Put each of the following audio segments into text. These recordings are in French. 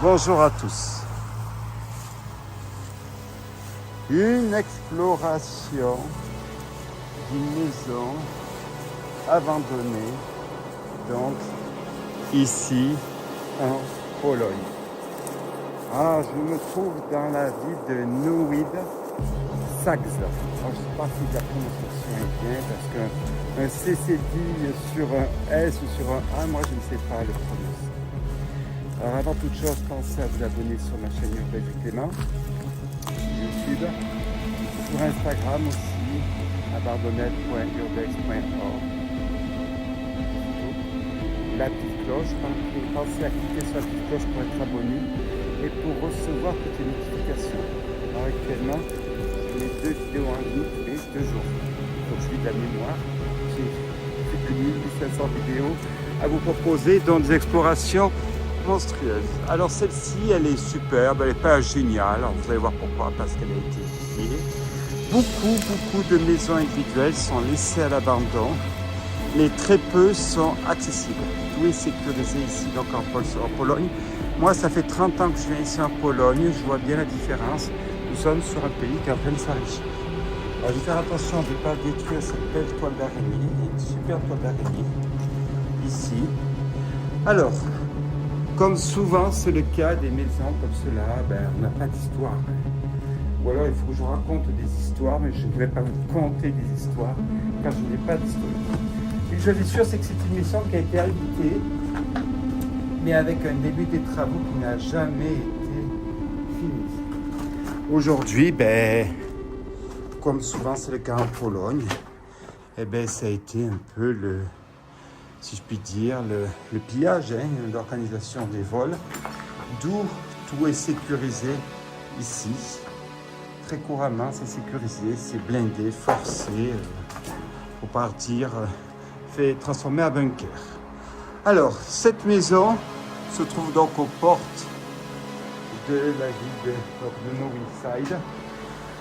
Bonjour à tous. Une exploration d'une maison abandonnée, donc ici en Pologne. Ah, je me trouve dans la ville de Nowy Sącz. Je ne sais pas si la prononciation est bien parce qu'un C cédille sur un S ou sur un A, moi je ne sais pas le prononcer. Alors avant toute chose, pensez à vous abonner sur ma chaîne Urbex du Clément, YouTube, sur Instagram aussi, abandonnette.urbex.org. La petite cloche, pensez à cliquer sur la petite cloche pour être abonné et pour recevoir toutes les notifications. Alors actuellement, je mets 2 vidéos en ligne tous les 2 jours. Donc je vis de la mémoire, j'ai plus de 1500 vidéos à vous proposer dans des explorations monstrueuse. Alors celle-ci, elle est superbe, elle n'est pas géniale. Alors, vous allez voir pourquoi, parce qu'elle a été pillée. Beaucoup de maisons individuelles sont laissées à l'abandon, mais très peu sont accessibles. Tout est sécurisé ici, donc en Pologne. Moi, ça fait 30 ans que je viens ici en Pologne, je vois bien la différence. Nous sommes sur un pays qui est en train de s'enrichir. Alors, je vais faire attention de ne pas détruire cette belle toile d'araignée. Il y a une super toile d'araignée ici. Alors, comme souvent c'est le cas des maisons comme cela, on n'a pas d'histoire. Ou alors il faut que je vous raconte des histoires, mais je ne vais pas vous conter des histoires, car je n'ai pas d'histoire. Une chose est sûre, c'est que c'est une maison qui a été habitée, mais avec un début des travaux qui n'a jamais été fini. Aujourd'hui, comme souvent c'est le cas en Pologne, ça a été un peu le, si je puis dire, le pillage, l'organisation des vols, d'où tout est sécurisé ici. Très couramment, c'est sécurisé, c'est blindé, forcé pour partir, fait transformer en bunker. Alors, cette maison se trouve donc aux portes de la ville de Nowy Sącz.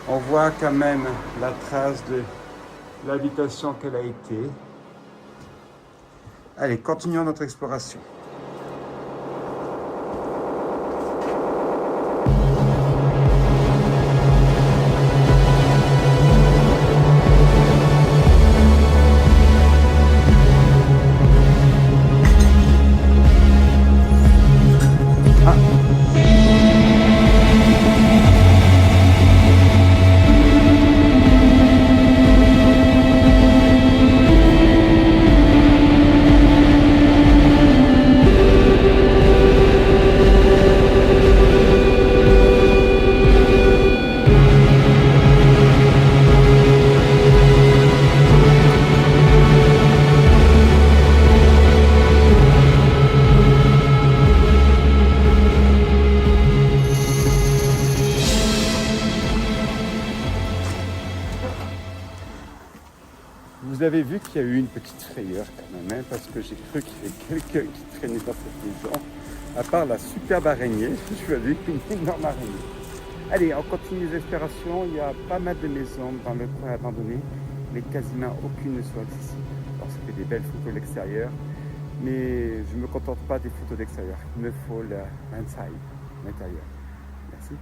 On voit quand même la trace de l'habitation qu'elle a été. Allez, continuons notre exploration. Vous avez vu qu'il y a eu une petite frayeur quand même, parce que j'ai cru qu'il y avait quelqu'un qui traînait dans cette maison. À part la superbe araignée, je suis allé une énorme araignée. Allez, on continue les explorations. Il y a pas mal de maisons dans le coin abandonné, mais quasiment aucune ne soit accessible. Alors ça fait des belles photos de l'extérieur, mais je ne me contente pas des photos d'extérieur. Il me faut l'intérieur. Merci.